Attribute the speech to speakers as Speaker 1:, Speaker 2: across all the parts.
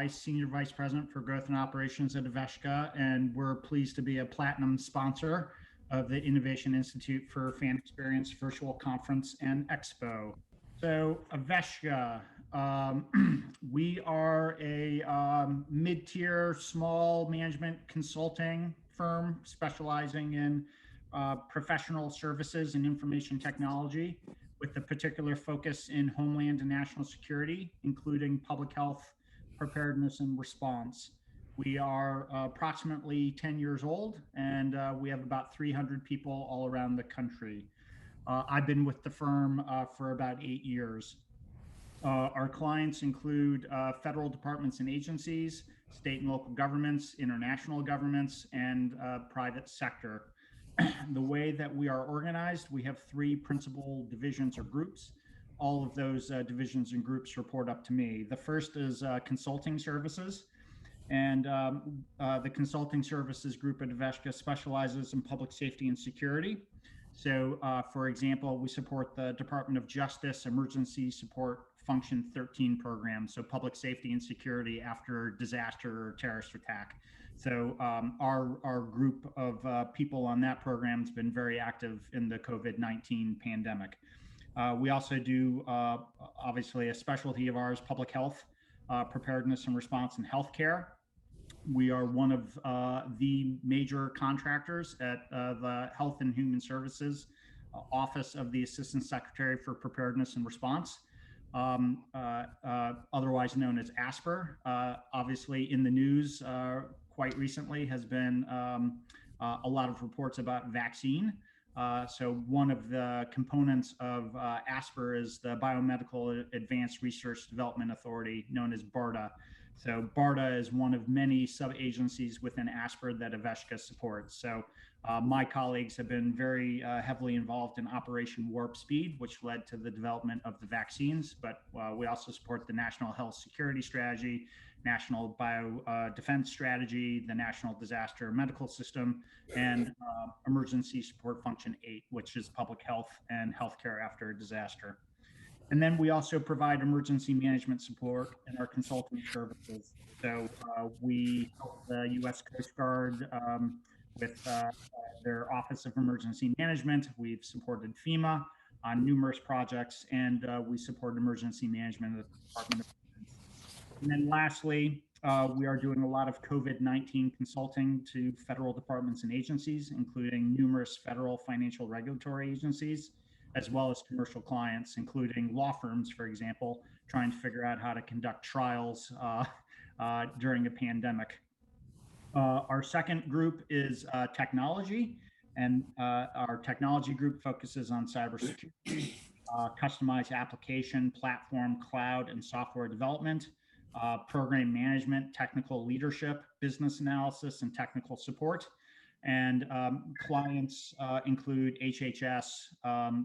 Speaker 1: Weiss, Senior Vice President for Growth and Operations at Aveshka, and we're pleased to be a platinum sponsor of the Innovation Institute for Fan Experience Virtual Conference and Expo. So Aveshka, we are a mid-tier small management consulting firm specializing in professional services and information technology, with a particular focus in homeland and national security, including public health, preparedness, and response. We are approximately 10 years old, and we have about 300 people all around the country. I've been with the firm for about 8 years. Our clients include federal departments and agencies, state and local governments, international governments, and private sector. The way that we are organized, we have 3 principal divisions or groups. All of those divisions and groups report up to me. The first is consulting services. And the consulting services group at Aveshka specializes in public safety and security. So, for example, we support the Department of Justice Emergency Support Function 13 program, so public safety and security after disaster or terrorist attack. So our group of people on that program has been very active in the COVID-19 pandemic. We also do, obviously, a specialty of ours, public health, preparedness and response in healthcare. We are one of the major contractors at the Health and Human Services Office of the Assistant Secretary for Preparedness and Response, otherwise known as ASPR. Obviously, in the news quite recently has been a lot of reports about vaccine. So one of the components of ASPR is the Biomedical Advanced Research Development Authority, known as BARDA. So BARDA is one of many sub-agencies within ASPR that Aveshka supports. So my colleagues have been very heavily involved in Operation Warp Speed, which led to the development of the vaccines, but we also support the National Health Security Strategy, National Defense Strategy, the National Disaster Medical System, and Emergency Support Function 8, which is public health and healthcare after a disaster. And then we also provide emergency management support in our consulting services. So we help the U.S. Coast Guard with their Office of Emergency Management. We've supported FEMA on numerous projects, and we support emergency management at the Department of Defense. And then lastly, we are doing a lot of COVID-19 consulting to federal departments and agencies, including numerous federal financial regulatory agencies, as well as commercial clients, including law firms, for example, trying to figure out how to conduct trials during a pandemic. Our second group is technology, and our technology group focuses on cybersecurity, customized application, platform, cloud, and software development, program management, technical leadership, business analysis, and technical support. And clients include HHS,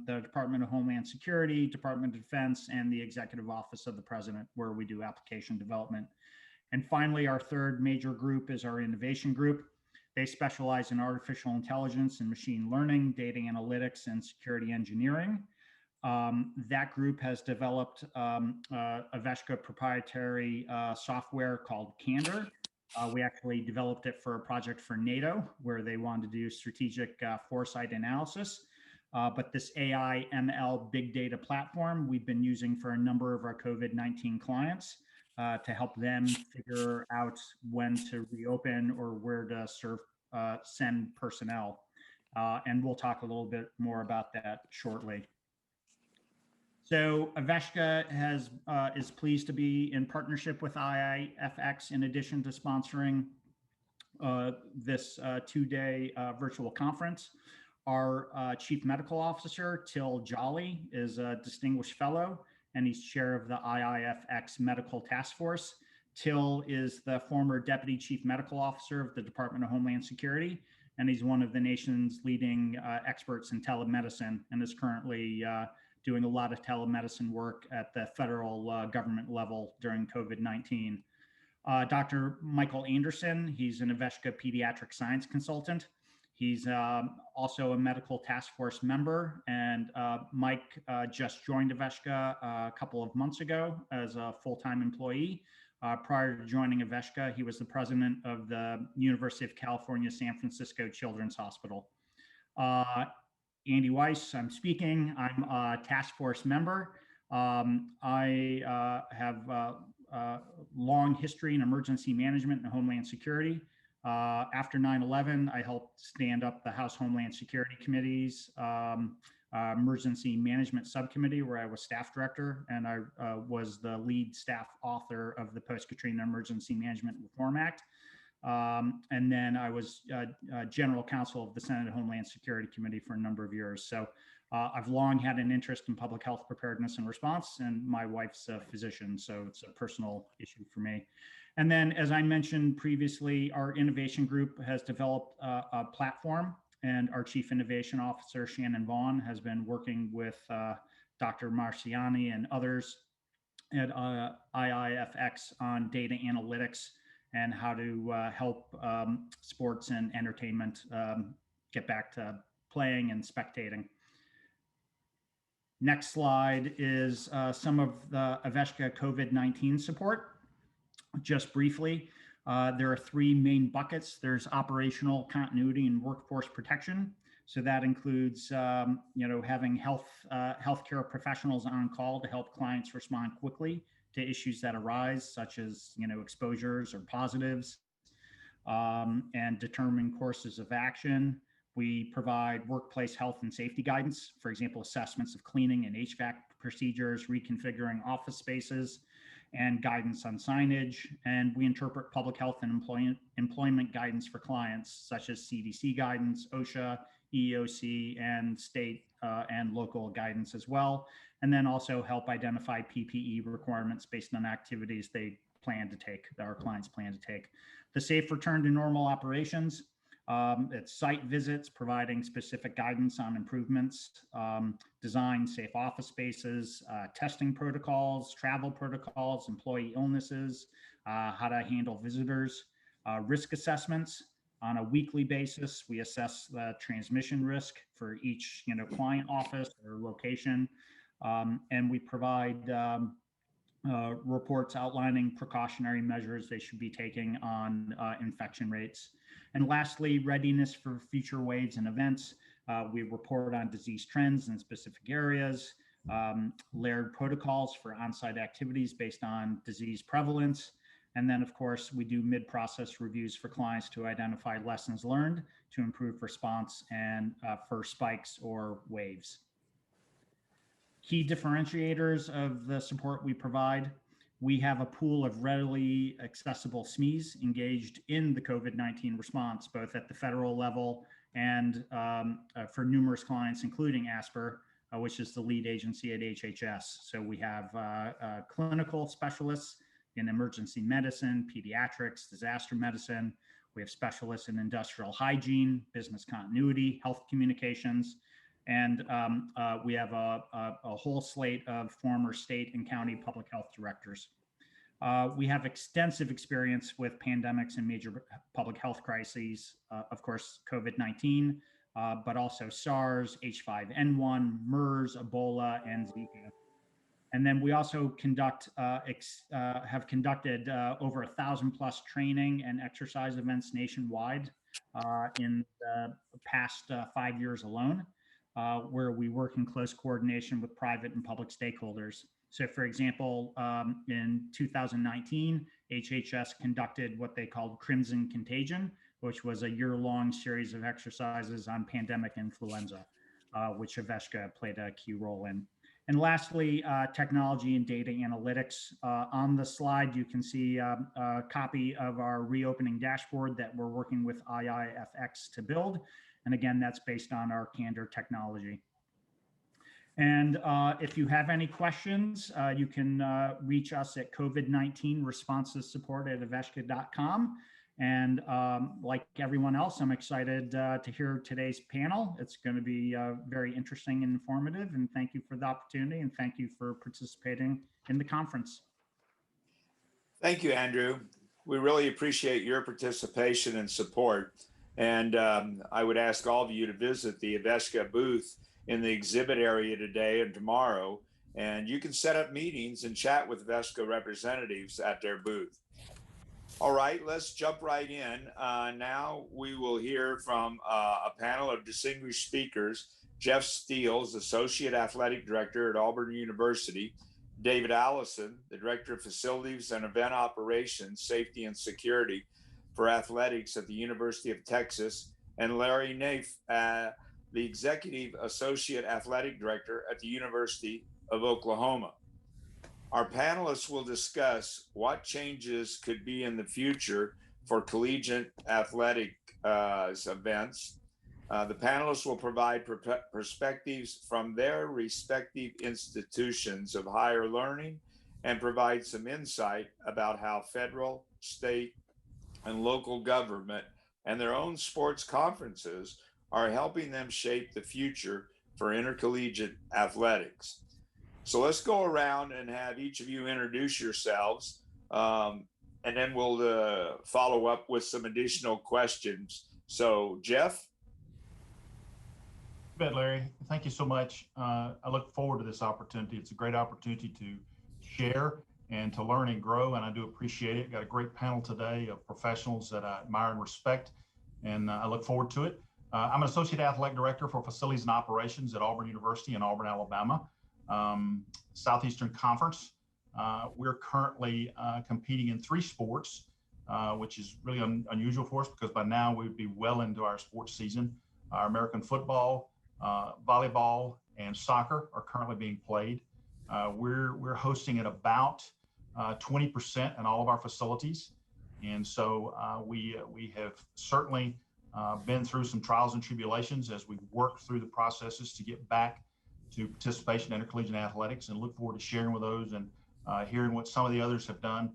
Speaker 1: the Department of Homeland Security, Department of Defense, and the Executive Office of the President, where we do application development. And finally, our third major group is our innovation group. They specialize in artificial intelligence and machine learning, data analytics, and security engineering. That group has developed Aveshka proprietary software called Candor. We actually developed it for a project for NATO, where they wanted to do strategic foresight analysis. But this AI ML big data platform we've been using for a number of our COVID-19 clients to help them figure out when to reopen or where to send personnel. And we'll talk a little bit more about that shortly. So Aveshka is pleased to be in partnership with IIFX in addition to sponsoring this 2-day virtual conference. Our Chief Medical Officer, Till Jolly, is a distinguished fellow, and he's chair of the IIFX Medical Task Force. Till is the former Deputy Chief Medical Officer of the Department of Homeland Security, and he's one of the nation's leading experts in telemedicine, and is currently doing a lot of telemedicine work at the federal government level during COVID-19. Dr. Michael Anderson, he's an Aveshka pediatric science consultant. He's also a medical task force member, and Mike just joined Aveshka a couple of months ago as a full-time employee Prior to joining Aveshka, he was the president of the University of California, San Francisco Children's Hospital. Andy Weiss, I'm speaking. I'm a task force member. I have a long history in emergency management and homeland security. After 9/11, I helped stand up the House Homeland Security Committee's emergency management subcommittee, where I was staff director, and I was the lead staff author of the Post-Katrina Emergency Management Reform Act. And then I was general counsel of the Senate Homeland Security Committee for a number of years. So I've long had an interest in public health preparedness and response, and my wife's a physician, so it's a personal issue for me. And then, as I mentioned previously, our innovation group has developed a platform, and our Chief Innovation Officer, Shannon Vaughn, has been working with Dr. Marciani and others at IIFX on data analytics and how to help sports and entertainment get back to playing and spectating. Next slide is some of the Aveshka COVID-19 support. Just briefly, there are three main buckets. There's operational continuity and workforce protection. So that includes, having healthcare professionals on call to help clients respond quickly to issues that arise, such as, exposures or positives, and determine courses of action. We provide workplace health and safety guidance, for example, assessments of cleaning and HVAC procedures, reconfiguring office spaces, and guidance on signage. And we interpret public health and employment guidance for clients, such as CDC guidance, OSHA, EEOC, and state and local guidance as well. And then also help identify PPE requirements based on activities they plan to take, that our clients plan to take. The safe return to normal operations. It's site visits, providing specific guidance on improvements, design safe office spaces, testing protocols, travel protocols, employee illnesses, how to handle visitors, risk assessments. On a weekly basis, we assess the transmission risk for each client office or location, and we provide reports outlining precautionary measures they should be taking on infection rates. And lastly, readiness for future waves and events. We report on disease trends in specific areas, layered protocols for on-site activities based on disease prevalence. And then, of course, we do mid-process reviews for clients to identify lessons learned to improve response and for spikes or waves. Key differentiators of the support we provide. We have a pool of readily accessible SMEs engaged in the COVID-19 response, both at the federal level and for numerous clients, including ASPR, which is the lead agency at HHS. So we have clinical specialists in emergency medicine, pediatrics, disaster medicine. We have specialists in industrial hygiene, business continuity, health communications, and we have a whole slate of former state and county public health directors. We have extensive experience with pandemics and major public health crises, of course, COVID-19, but also SARS, H5N1, MERS, Ebola, and Zika. And then we also have conducted over 1,000+ training and exercise events nationwide in the past 5 years alone, where we work in close coordination with private and public stakeholders. So for example, in 2019, HHS conducted what they called Crimson Contagion, which was a year-long series of exercises on pandemic influenza, which Aveshka played a key role in. And lastly, technology and data analytics. On the slide, you can see a copy of our reopening dashboard that we're working with IIFX to build. And again, that's based on our Candor technology. And if you have any questions, you can reach us at COVID-19 responses support@aveshka.com. And like everyone else, I'm excited to hear today's panel. It's going to be very interesting and informative. And thank you for the opportunity, and thank you for participating in the conference.
Speaker 2: Thank you, Andrew. We really appreciate your participation and support. And I would ask all of you to visit the Aveshka booth in the exhibit area today and tomorrow And you can set up meetings and chat with Vesco representatives at their booth. All right, let's jump right in. Now we will hear from a panel of distinguished speakers. Jeff Steels, Associate Athletic Director at Auburn University, David Allison, the Director of Facilities and Event Operations, Safety and Security for Athletics at the University of Texas, and Larry Naif, the Executive Associate Athletic Director at the University of Oklahoma. Our panelists will discuss what changes could be in the future for collegiate athletic events. The panelists will provide perspectives from their respective institutions of higher learning and provide some insight about how federal, state, and local government and their own sports conferences are helping them shape the future for intercollegiate athletics. So let's go around and have each of you introduce yourselves, and then we'll follow up with some additional questions. So Jeff?
Speaker 3: You bet, Larry. Thank you so much. I look forward to this opportunity. It's a great opportunity to share and to learn and grow, and I do appreciate it. Got a great panel today of professionals that I admire and respect, and I look forward to it. I'm an Associate Athletic Director for Facilities and Operations at Auburn University in Auburn, Alabama, Southeastern Conference. We're currently competing in 3 sports, which is really unusual for us because by now we would be well into our sports season. Our American football, volleyball, and soccer are currently being played. We're hosting at about 20% in all of our facilities. And so we have certainly been through some trials and tribulations as we work through the processes to get back to participation in intercollegiate athletics, and look forward to sharing with those and hearing what some of the others have done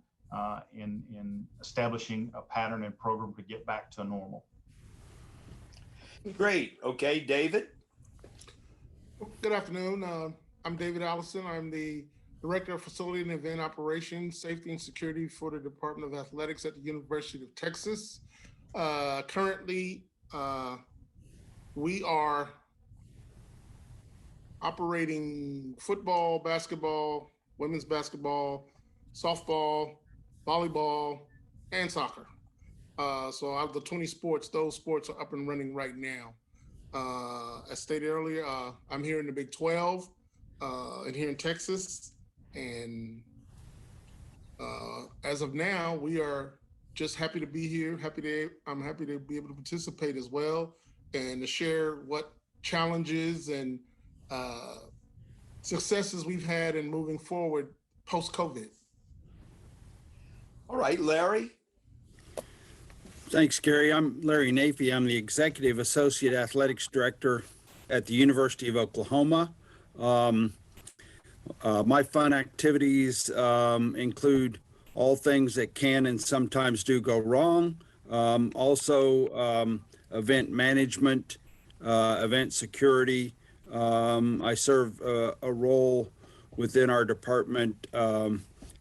Speaker 3: in establishing a pattern and program to get back to normal.
Speaker 2: Great. Okay, David?
Speaker 4: Good afternoon. I'm David Allison. I'm the Director of Facility and Event Operations, Safety and Security for the Department of Athletics at the University of Texas. Currently, we are operating football, basketball, women's basketball, softball, volleyball, and soccer. So out of the 20 sports, those sports are up and running right now. As stated earlier, I'm here in the Big 12 and here in Texas. And as of now, we are just happy to be here. I'm happy to be able to participate as well and to share what challenges and successes we've had in moving forward post-COVID.
Speaker 2: All right, Larry?
Speaker 5: Thanks, Gary. I'm Larry Naify. I'm the Executive Associate Athletics Director at the University of Oklahoma. My fun activities include all things that can and sometimes do go wrong. Also, event management, event security. I serve a role within our department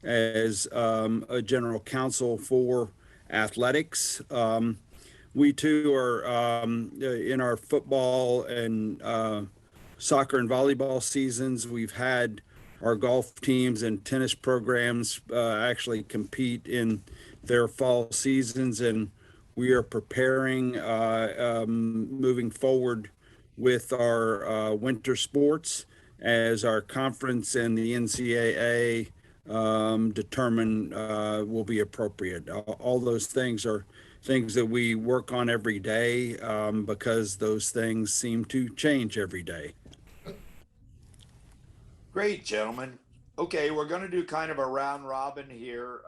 Speaker 5: as a general counsel for athletics. We too are in our football and soccer and volleyball seasons. We've had our golf teams and tennis programs actually compete in their fall seasons, and we are preparing moving forward with our winter sports as our conference and the NCAA determine will be appropriate. All those things are things that we work on every day because those things seem to change every day.
Speaker 2: Great, gentlemen. Okay, we're going to do kind of a round robin here.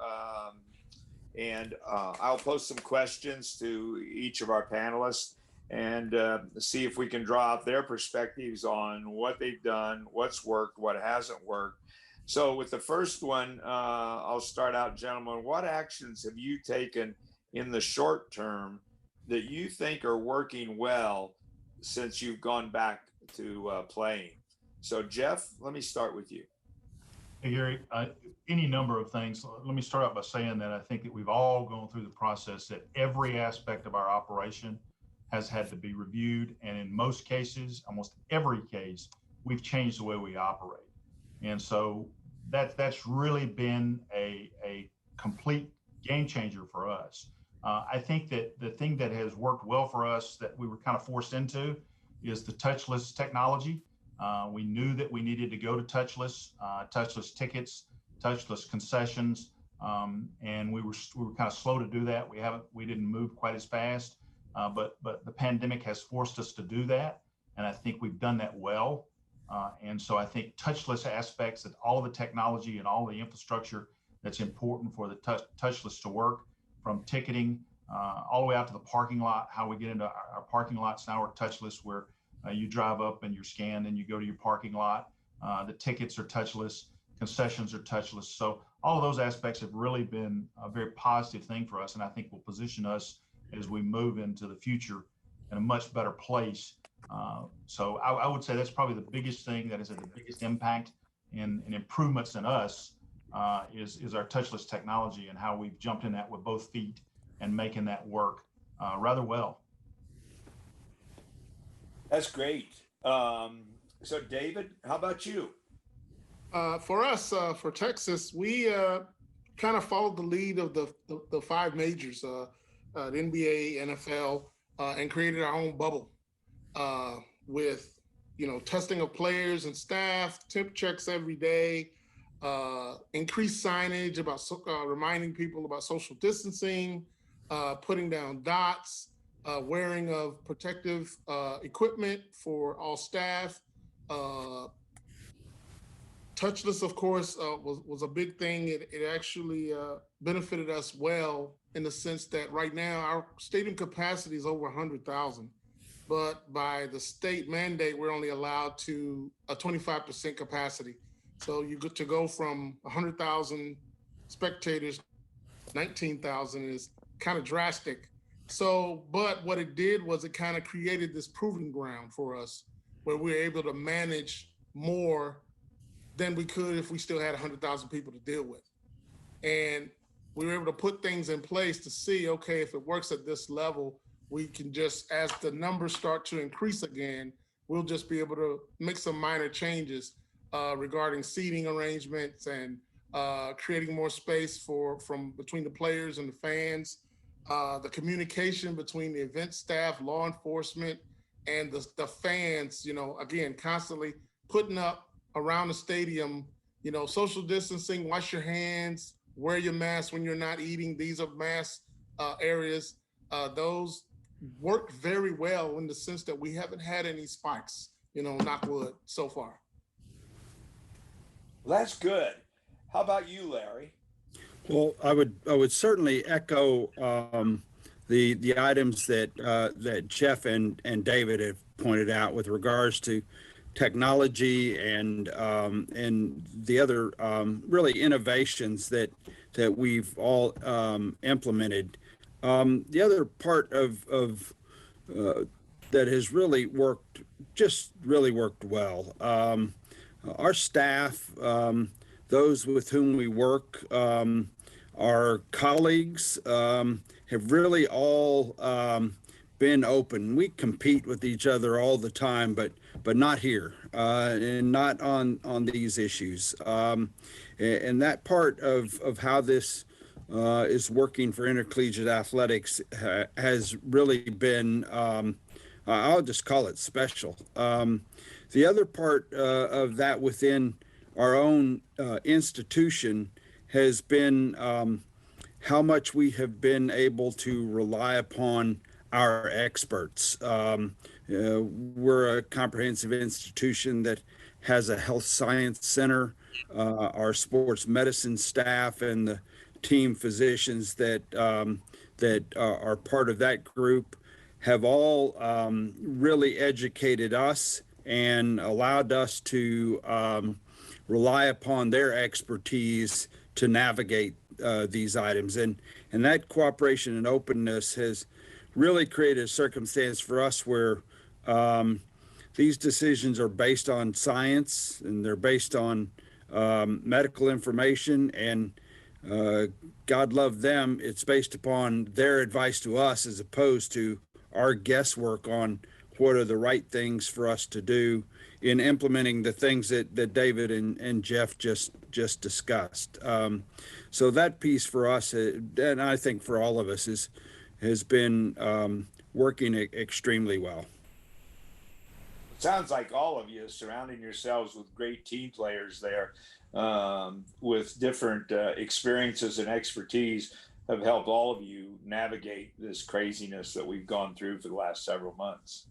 Speaker 2: And I'll post some questions to each of our panelists and see if we can draw out their perspectives on what they've done, what's worked, what hasn't worked. So with the first one, I'll start out, gentlemen. What actions have you taken in the short term that you think are working well since you've gone back to playing? So Jeff, let me start with you.
Speaker 3: Hey, Gary, any number of things. Let me start out by saying that I think that we've all gone through the process that every aspect of our operation has had to be reviewed. And in most cases, almost every case, we've changed the way we operate. And so that's really been a complete game changer for us. I think that the thing that has worked well for us that we were kind of forced into is the touchless technology. We knew that we needed to go to touchless tickets, touchless concessions, and we were kind of slow to do that. We didn't move quite as fast, but the pandemic has forced us to do that, and I think we've done that well. And so I think touchless aspects of all the technology and all the infrastructure that's important for the touchless to work, from ticketing all the way out to the parking lot, how we get into our parking lots now are touchless, where you drive up and you're scanned and you go to your parking lot. The tickets are touchless, concessions are touchless. So all of those aspects have really been a very positive thing for us, and I think will position us as we move into the future in a much better place. So I would say that's probably the biggest thing that has had the biggest impact and improvements in us is our touchless technology and how we've jumped in that with both feet and making that work rather well.
Speaker 2: That's great. So David, how about you?
Speaker 4: For us, for Texas, we kind of followed the lead of the five majors, the NBA, NFL, and created our own bubble with, testing of players and staff, temp checks every day, increased signage about reminding people about social distancing, putting down dots, wearing of protective equipment for all staff. Touchless, of course, was a big thing. It actually benefited us well in the sense that right now our stadium capacity is over 100,000, but by the state mandate, we're only allowed to a 25% capacity. So you get to go from 100,000 spectators, 19,000 is kind of drastic. So, but what it did was it kind of created this proving ground for us where we were able to manage more than we could if we still had 100,000 people to deal with. And we were able to put things in place to see, okay, if it works at this level, we can just, as the numbers start to increase again, we'll just be able to make some minor changes regarding seating arrangements and creating more space from between the players and the fans, the communication between the event staff, law enforcement, and the fans, again, constantly putting up around the stadium, social distancing, wash your hands, wear your mask when you're not eating. These are mask areas. Those work very well in the sense that we haven't had any spikes, knock wood, so far.
Speaker 2: Well, that's good. How about you, Larry?
Speaker 5: Well, I would certainly echo the items that Jeff and David have pointed out with regards to technology and the other really innovations that we've all implemented. The other part of that has really worked well. Our staff, those with whom we work, our colleagues have really all been open. We compete with each other all the time, but not here and not on these issues. And that part of how this is working for intercollegiate athletics has really been, I'll just call it special. The other part of that within our own institution has been how much we have been able to rely upon our experts. We're a comprehensive institution that has a health science center. Our sports medicine staff and the team physicians that are part of that group have all really educated us and allowed us to rely upon their expertise to navigate these items. And that cooperation and openness has really created a circumstance for us where these decisions are based on science and they're based on medical information, and God love them, it's based upon their advice to us as opposed to our guesswork on what are the right things for us to do in implementing the things that David and Jeff just discussed. So that piece for us, and I think for all of us, has been working extremely well.
Speaker 2: Sounds like all of you surrounding yourselves with great team players there, with different experiences and expertise, have helped all of you navigate this craziness that we've gone through for the last several months.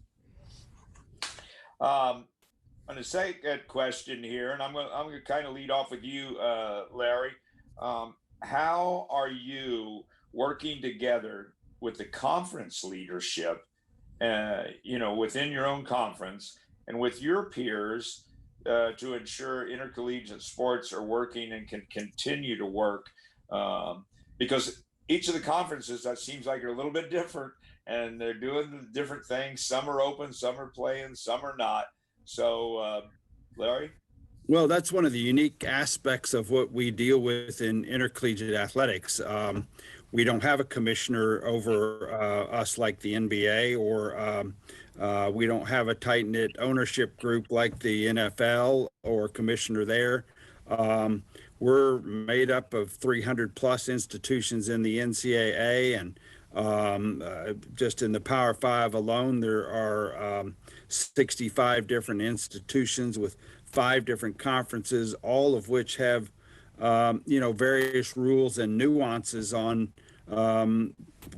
Speaker 2: On the second question here, and I'm going to kind of lead off with you, Larry. How are you working together with the conference leadership, within your own conference and with your peers to ensure intercollegiate sports are working and can continue to work? Because each of the conferences, that seems like, are a little bit different, and they're doing different things. Some are open, some are playing, some are not. So, Larry?
Speaker 5: Well, that's one of the unique aspects of what we deal with in intercollegiate athletics. We don't have a commissioner over us like the NBA, or we don't have a tight-knit ownership group like the NFL or commissioner there. We're made up of 300 plus institutions in the NCAA, and just in the Power Five alone, there are 65 different institutions with 5 different conferences, all of which have, various rules and nuances on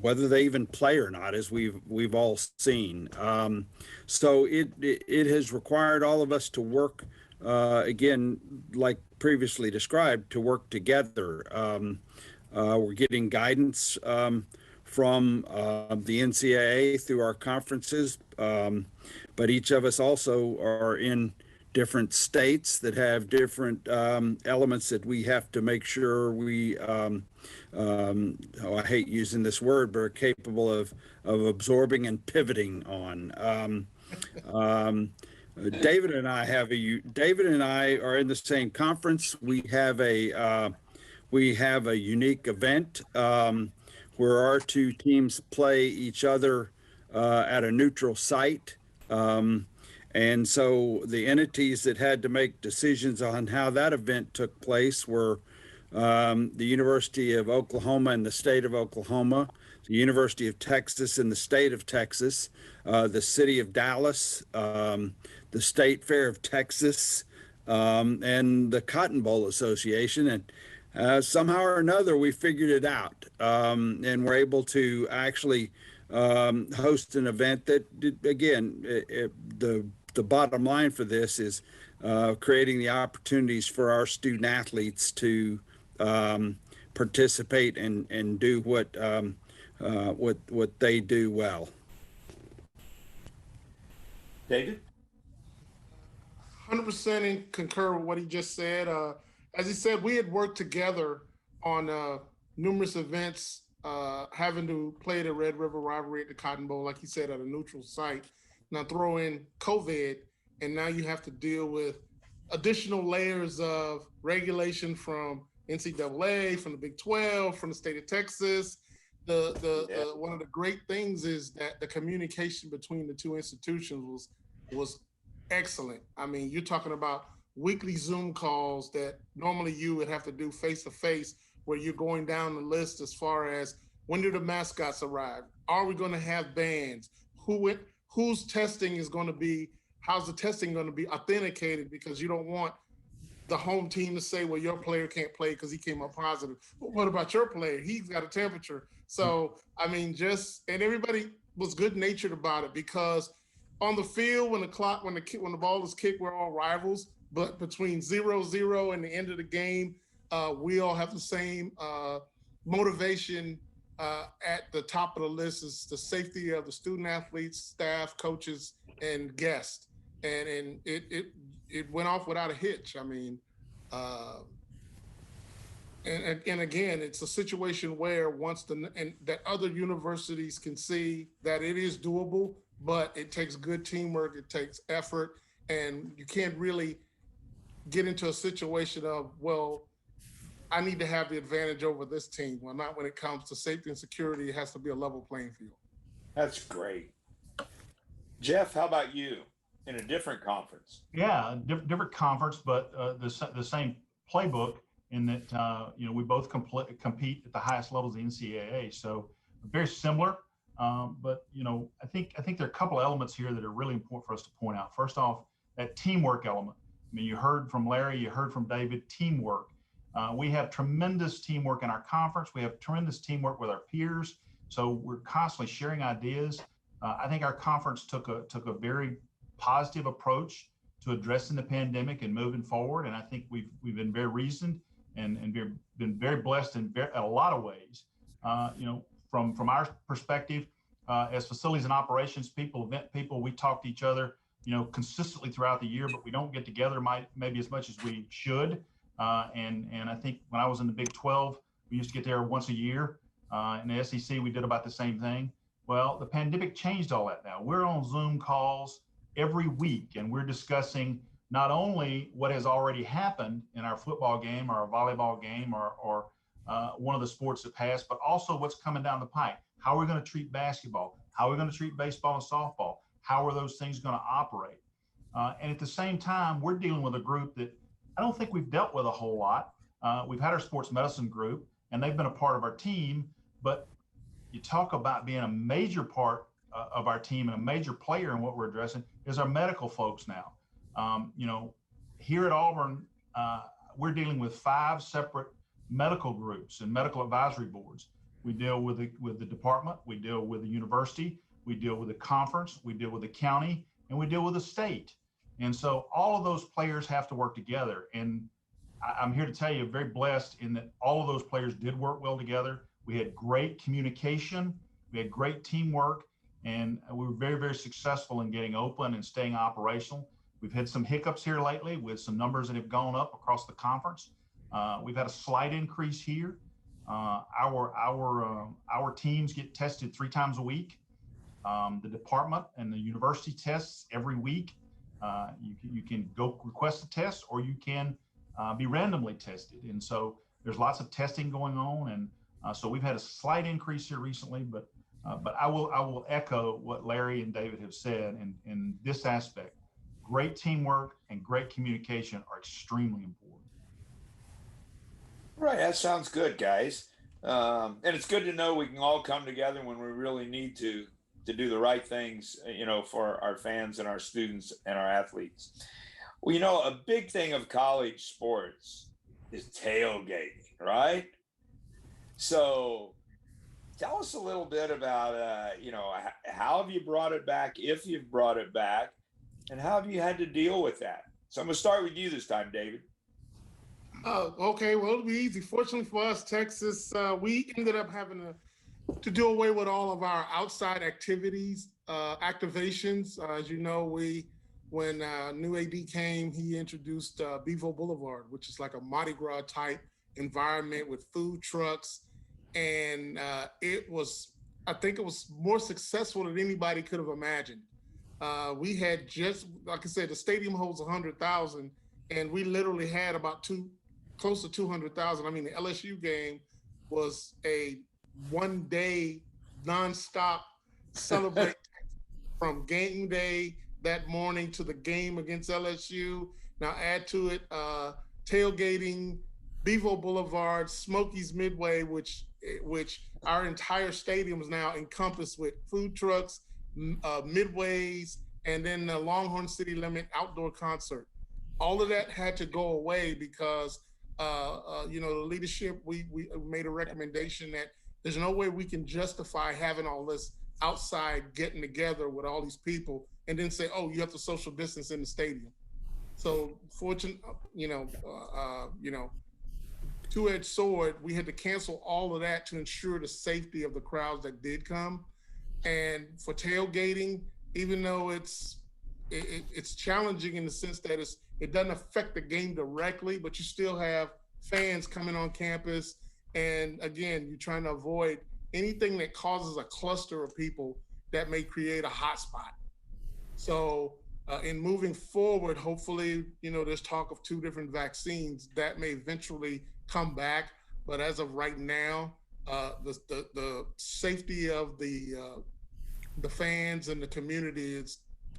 Speaker 5: whether they even play or not, as we've all seen. So it has required all of us to work, again, like previously described, to work together. We're getting guidance from the NCAA through our conferences, but each of us also are in different states that have different elements that we have to make sure we, I hate using this word, but are capable of absorbing and pivoting on. David and I are in the same conference. We have a unique event where our 2 teams play each other at a neutral site. And so the entities that had to make decisions on how that event took place were the University of Oklahoma and the state of Oklahoma, the University of Texas and the state of Texas, the city of Dallas, the State Fair of Texas, and the Cotton Bowl Association. And somehow or another, we figured it out, and we're able to actually host an event that, again, the bottom line for this is creating the opportunities for our student athletes to participate and do what they do well.
Speaker 2: David?
Speaker 4: 100% concur with what he just said. As he said, we had worked together on numerous events, having to play the Red River Rivalry at the Cotton Bowl, like he said, at a neutral site. Now throw in COVID, and now you have to deal with additional layers of regulation from NCAA, from the Big 12, from the state of Texas. One of the great things is that the communication between the 2 institutions was excellent. I mean, you're talking about weekly Zoom calls that normally you would have to do face-to-face, where you're going down the list as far as when do the mascots arrive? Are we going to have bands? Whose testing is going to be? How's the testing going to be authenticated? Because you don't want the home team to say, well, your player can't play because he came up positive. But what about your player? He's got a temperature. So, I mean, and everybody was good natured about it, because on the field, when the ball is kicked, we're all rivals. But between 0-0 and the end of the game, we all have the same motivation. At the top of the list is the safety of the student athletes, staff, coaches, and guests. And it went off without a hitch. I mean, and again, it's a situation where that other universities can see that it is doable, but it takes good teamwork, it takes effort, and you can't really get into a situation of, well, I need to have the advantage over this team. Well, not when it comes to safety and security. It has to be a level playing field.
Speaker 2: That's great. Jeff, how about you in a different conference?
Speaker 3: Yeah, different conference, but the same playbook in that we both compete at the highest levels of the NCAA. So very similar, but I think there are a couple of elements here that are really important for us to point out. First off, that teamwork element. I mean, you heard from Larry, you heard from David, teamwork. We have tremendous teamwork in our conference. We have tremendous teamwork with our peers. So we're constantly sharing ideas. I think our conference took a very positive approach to addressing the pandemic and moving forward. And I think we've been very reasoned and been very blessed in a lot of ways. From our perspective, as facilities and operations people, event people, we talk to each other, consistently throughout the year, but we don't get together maybe as much as we should. And I think when I was in the Big 12, we used to get there once a year. In the SEC, we did about the same thing. Well, the pandemic changed all that now. We're on Zoom calls every week, and we're discussing not only what has already happened in our football game or our volleyball game or one of the sports that passed, but also what's coming down the pike. How are we going to treat basketball? How are we going to treat baseball and softball? How are those things going to operate? And at the same time, we're dealing with a group that I don't think we've dealt with a whole lot. We've had our sports medicine group, and they've been a part of our team, but you talk about being a major part of our team and a major player in what we're addressing is our medical folks now. Here at Auburn, we're dealing with 5 separate medical groups and medical advisory boards. We deal with the department, we deal with the university, we deal with the conference, we deal with the county, and we deal with the state. And so all of those players have to work together. And I'm here to tell you, very blessed in that all of those players did work well together. We had great communication, we had great teamwork, and we were very, very successful in getting open and staying operational. We've had some hiccups here lately with some numbers that have gone up across the conference. We've had a slight increase here. Our teams get tested 3 times a week. The department and the university tests every week. You can go request a test, or you can be randomly tested. And so there's lots of testing going on, and so we've had a slight increase here recently. But I will echo what Larry and David have said in this aspect. Great teamwork and great communication are extremely important.
Speaker 2: Right, that sounds good, guys. And it's good to know we can all come together when we really need to do the right things, for our fans and our students and our athletes. Well, a big thing of college sports is tailgating, right? So tell us a little bit about, how have you brought it back, if you've brought it back, and how have you had to deal with that? So I'm going to start with you this time, David.
Speaker 4: Okay, well, it'll be easy. Fortunately for us, Texas, we ended up having to do away with all of our outside activities, activations. As you know, when new AD came, he introduced Bevo Boulevard, which is like a Mardi Gras type environment with food trucks. And I think it was more successful than anybody could have imagined. We had just, like I said, the stadium holds 100,000, and we literally had about close to 200,000. I mean, the LSU game was a one-day nonstop celebration from game day that morning to the game against LSU. Now add to it tailgating, Bevo Boulevard, Smokies Midway, which our entire stadium is now encompassed with food trucks, midways, and then the Longhorn City Limit outdoor concert. All of that had to go away because the leadership, we made a recommendation that there's no way we can justify having all this outside getting together with all these people and then say, oh, you have to social distance in the stadium. So two-edged sword, we had to cancel all of that to ensure the safety of the crowds that did come. And for tailgating, even though it's challenging in the sense that it doesn't affect the game directly, but you still have fans coming on campus. And again, you're trying to avoid anything that causes a cluster of people that may create a hotspot. So in moving forward, hopefully, there's talk of 2 different vaccines that may eventually come back. But as of right now, the safety of the fans and the community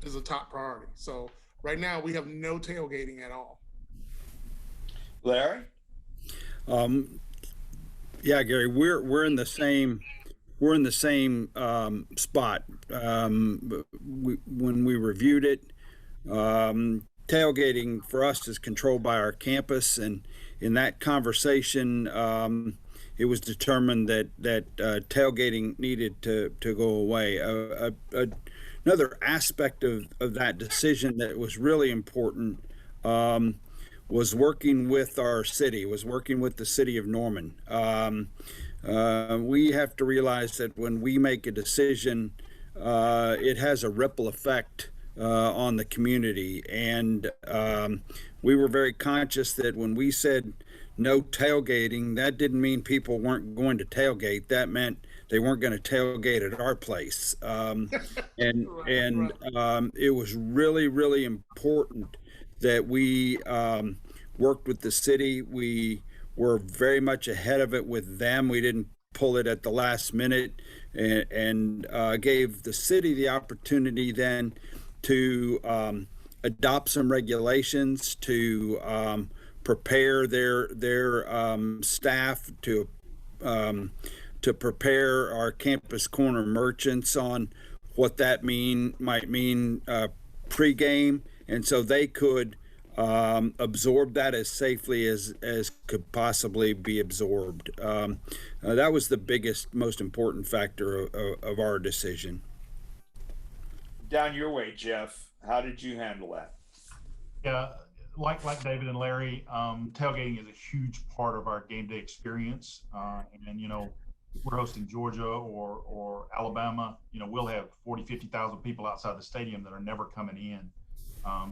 Speaker 4: is a top priority. So right now we have no tailgating at all.
Speaker 2: Larry?
Speaker 5: Um, yeah, Gary, we're in the same spot. When we reviewed it, tailgating for us is controlled by our campus, and in that conversation, it was determined that tailgating needed to go away. Another aspect of that decision that was really important was working with the city of Norman. We have to realize that when we make a decision, it has a ripple effect on the community. And we were very conscious that when we said no tailgating, that didn't mean people weren't going to tailgate. That meant they weren't going to tailgate at our place. It was really, really important that we worked with the city. We were very much ahead of it with them. We didn't pull it at the last minute, and gave the city the opportunity then to adopt some regulations, to prepare their staff, to prepare our campus corner merchants on what that might mean pregame, and so they could absorb that as safely as could possibly be absorbed. That was the biggest, most important factor of our decision.
Speaker 2: Down your way, Jeff. How did you handle that?
Speaker 3: Yeah, like David and Larry, tailgating is a huge part of our game day experience. And you know, if we're hosting Georgia or Alabama, you know, we'll have 40-50,000 people outside the stadium that are never coming in.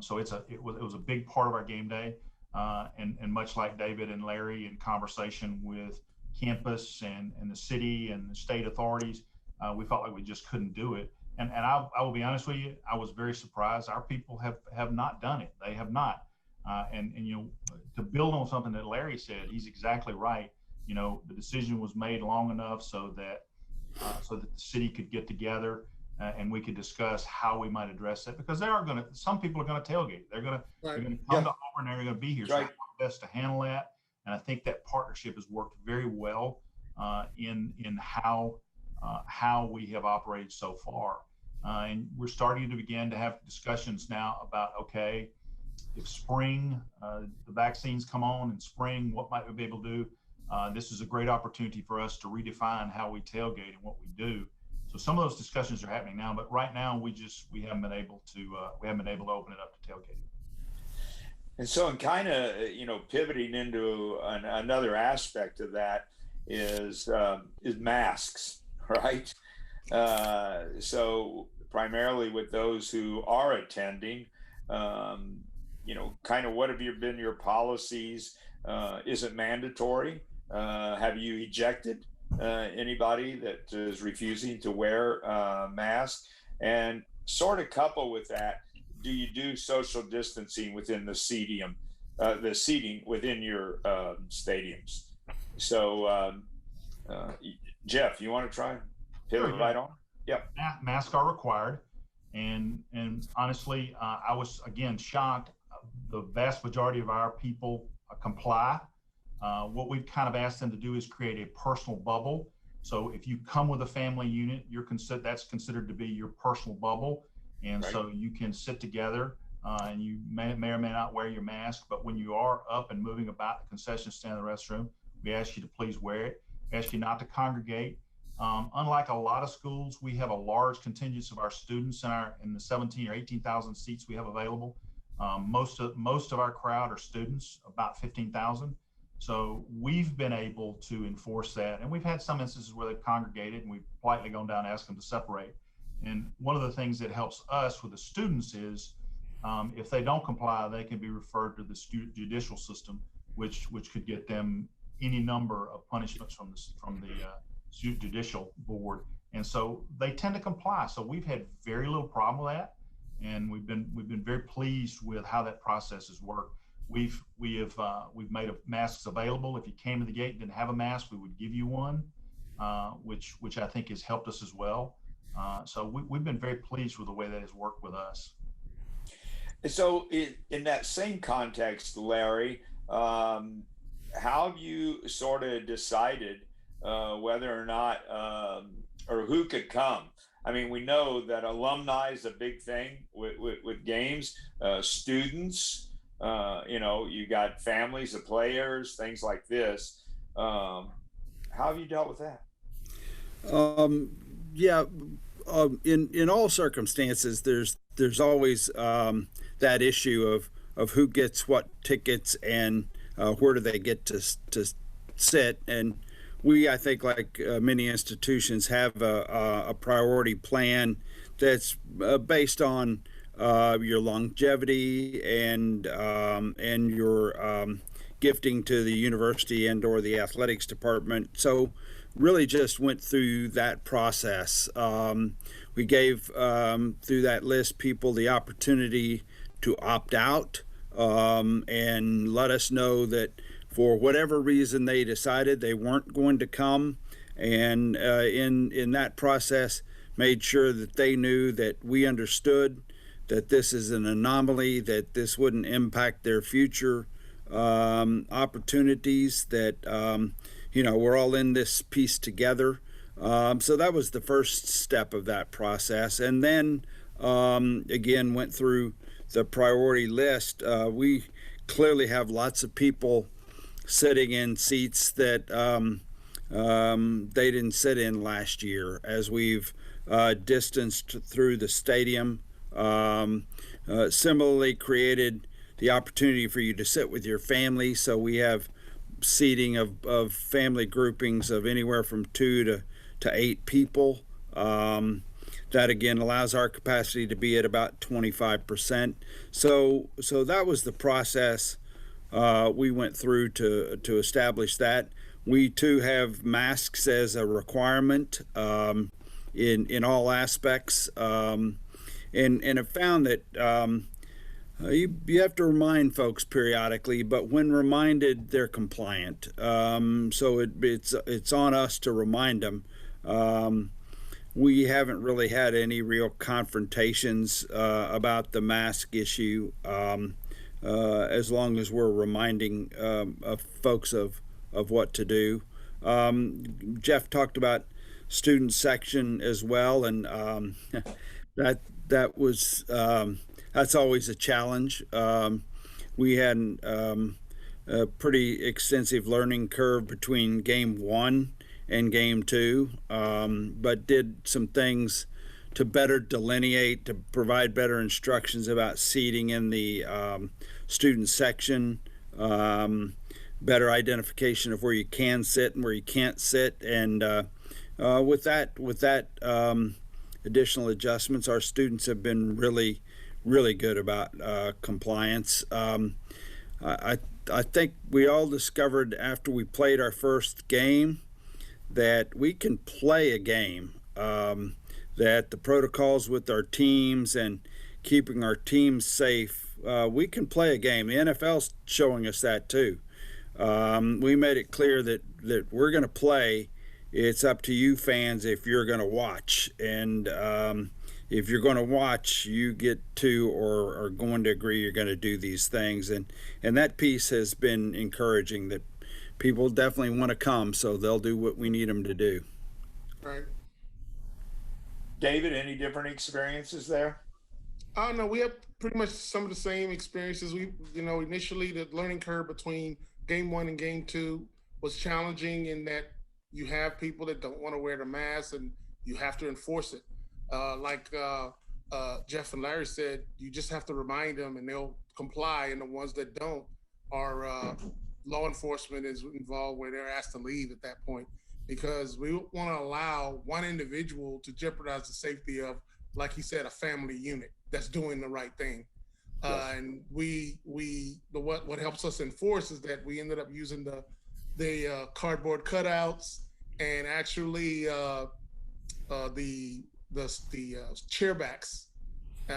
Speaker 3: So it was a big part of our game day, and much like David and Larry, in conversation with campus and the city and the state authorities, we felt like we just couldn't do it. And I will be honest with you, I was very surprised. Our people have not done it. They have not. And you know, to build on something that Larry said, he's exactly right. You know, the decision was made long enough so that the city could get together. And we could discuss how we might address that, because some people are going to tailgate. They're going to come to Auburn, and they're going to be here. So it's best to handle that. And I think that partnership has worked very well in how we have operated so far. And we're starting to begin to have discussions now about, okay, if spring, the vaccines come on in spring, what might we be able to do? This is a great opportunity for us to redefine how we tailgate and what we do. So some of those discussions are happening now, but right now we haven't been able to open it up to tailgating.
Speaker 2: And so, in kind of pivoting into another aspect of that is masks, right? So primarily with those who are attending, kind of what have been your policies? Is it mandatory? Have you ejected anybody that is refusing to wear a mask? And sort of couple with that, do you do social distancing within the seating within your stadiums? So Jeff, you want to try pivot right on? Yep.
Speaker 3: Masks are required, and honestly, I was again shocked. The vast majority of our people comply. What we've kind of asked them to do is create a personal bubble. So if you come with a family unit, that's considered to be your personal bubble. And right. So you can sit together and you may or may not wear your mask, but when you are up and moving about the concession stand, the restroom, we ask you to please wear it. We ask you not to congregate. Unlike a lot of schools, we have a large contingent of our students in the 17 or 18,000 seats we have available. Most of our crowd are students, about 15,000. So we've been able to enforce that. And we've had some instances where they've congregated and we've politely gone down and asked them to separate. And one of the things that helps us with the students is if they don't comply, they can be referred to the judicial system, which could get them any number of punishments from the judicial board. And so they tend to comply. So we've had very little problem with that. And we've been very pleased with how that process has worked. We've made masks available. If you came to the gate and didn't have a mask, we would give you one, which I think has helped us as well. So we've been very pleased with the way that has worked with us.
Speaker 2: So in that same context, Larry, how have you sort of decided whether or not or who could come? I mean, we know that alumni is a big thing with games, students, you got families of players, things like this. How have you dealt with that?
Speaker 5: Um, yeah, in all circumstances, there's always that issue of who gets what tickets and where do they get to sit. And we, I think, like many institutions, have a priority plan that's based on your longevity and your gifting to the university and or the athletics department. So really just went through that process. We gave through that list people the opportunity to opt out and let us know that for whatever reason they decided they weren't going to come. And in that process, made sure that they knew that we understood that this is an anomaly, that this wouldn't impact their future opportunities, that we're all in this piece together. So that was the first step of that process. And then again, went through the priority list. We clearly have lots of people sitting in seats that they didn't sit in last year, as we've distanced through the stadium. Similarly created the opportunity for you to sit with your family. So we have seating of family groupings of anywhere from 2 to 8 people. That again allows our capacity to be at about 25%. So that was the process we went through to establish that. We too have masks as a requirement in all aspects, and have found that you have to remind folks periodically, but when reminded, they're compliant. So it's on us to remind them. We haven't really had any real confrontations about the mask issue, as long as we're reminding folks of what to do. Jeff talked about student section as well, and that was that's always a challenge. We had a pretty extensive learning curve between game 1 and game 2, but did some things to better delineate, to provide better instructions about seating in the student section, better identification of where you can sit and where you can't sit, and with that additional adjustments, our students have been really good about compliance. I think we all discovered after we played our first game that we can play a game, that the protocols with our teams and keeping our teams safe, we can play a game. The NFL's showing us that too. We made it clear that we're going to play. It's up to you fans if you're going to watch, and if you're going to watch, you get to or are going to agree you're going to do these things, and that piece has been encouraging, that people definitely want to come, so they'll do what we need them to do.
Speaker 4: Right.
Speaker 2: David, any different experiences there?
Speaker 4: No, we have pretty much some of the same experiences. We, initially the learning curve between game 1 and game 2 was challenging in that you have people that don't want to wear the mask and you have to enforce it. Like Jeff and Larry said, you just have to remind them and they'll comply. And the ones that don't are law enforcement is involved, where they're asked to leave at that point, because we want to allow one individual to jeopardize the safety of, like he said, a family unit that's doing the right thing. Yes. And what helps us enforce is that we ended up using the cardboard cutouts, and actually the chair backs.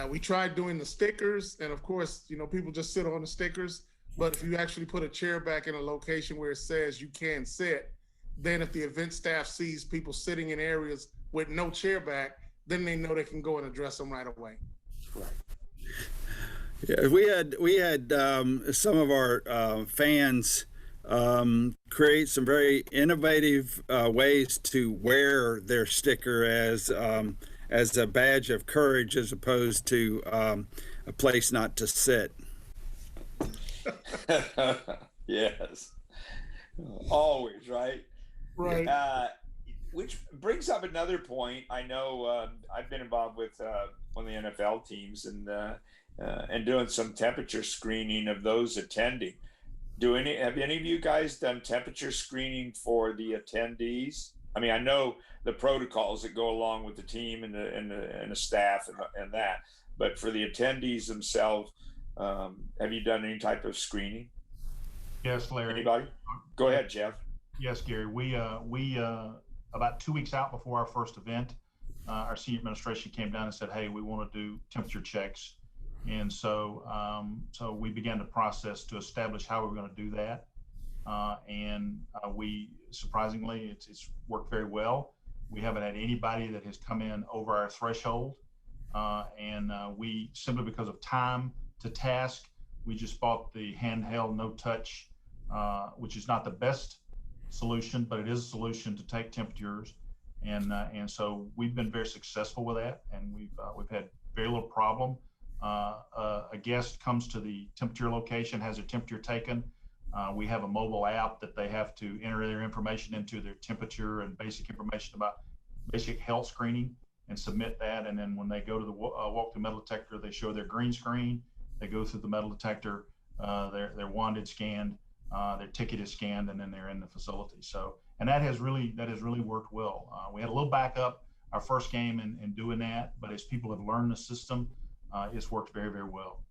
Speaker 4: We tried doing the stickers, and of course, people just sit on the stickers. But if you actually put a chair back in a location where it says you can sit, then if the event staff sees people sitting in areas with no chair back, then they know they can go and address them right away.
Speaker 2: Right.
Speaker 5: Yeah, we had some of our fans create some very innovative ways to wear their sticker as a badge of courage, as opposed to a place not to sit.
Speaker 2: Yes, always, right?
Speaker 4: Right.
Speaker 2: Which brings up another point. I know I've been involved with one of the NFL teams and doing some temperature screening of those attending. Have any of you guys done temperature screening for the attendees? I mean, I know the protocols that go along with the team and the staff and that, but for the attendees themselves, have you done any type of screening?
Speaker 3: Yes, Larry.
Speaker 2: Anybody? Go ahead, Jeff.
Speaker 3: Yes, Gary. We about 2 weeks out before our first event, our senior administration came down and said, "Hey, we want to do temperature checks," and so we began the process to establish how we were going to do that. We surprisingly, it's worked very well. We haven't had anybody that has come in over our threshold, we simply, because of time to task, we just bought the handheld no touch, which is not the best solution, but it is a solution to take temperatures, and so we've been very successful with that, and we've had very little problem. A guest comes to the temperature location, has their temperature taken. We have a mobile app that they have to enter their information into, their temperature and basic information about basic health screening, and submit that. And then when they go to the walk through metal detector, they show their green screen. They go through the metal detector, their wand is scanned, their ticket is scanned, and then they're in the facility. So, and that has really worked well. We had a little backup our first game in doing that, but as people have learned the system, it's worked very, very well.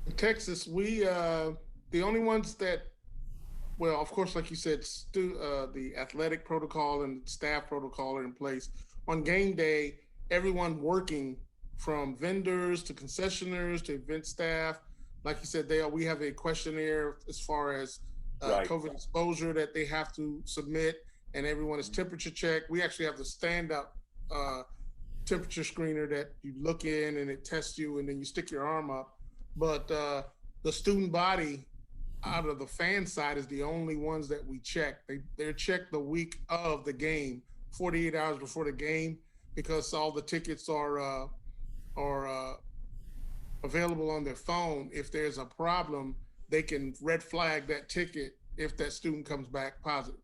Speaker 4: In Texas, we the only ones that, well, of course, like you said, the athletic protocol and staff protocol are in place. On game day, everyone working, from vendors to concessionaires to event staff, like you said, we have a questionnaire as far as
Speaker 2: Right.
Speaker 4: COVID exposure that they have to submit, and everyone is temperature checked. We actually have the stand-up temperature screener that you look in and it tests you, and then you stick your arm up. But the student body, out of the fan side, is the only ones that we check. They're checked the week of the game, 48 hours before the game, because all the tickets are available on their phone. If there's a problem, they can red flag that ticket if that student comes back positive.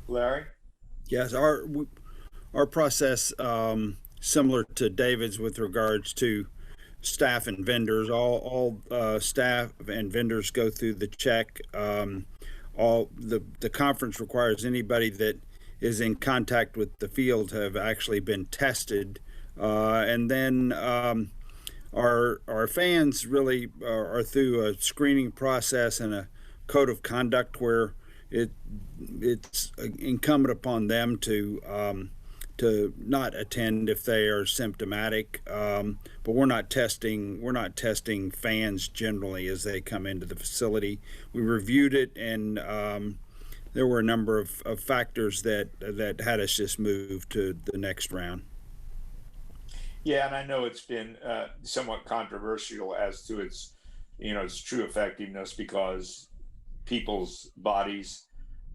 Speaker 2: Larry?
Speaker 5: Yes, our process, similar to David's with regards to staff and vendors. All staff and vendors go through the check. All the conference requires anybody that is in contact with the field have actually been tested, and then our fans really are through a screening process and a code of conduct where it's incumbent upon them to not attend if they are symptomatic. But we're not testing fans generally as they come into the facility. We reviewed it, and there were a number of factors that had us just move to the next round.
Speaker 2: Yeah, and I know it's been somewhat controversial as to its true effectiveness, because people's bodies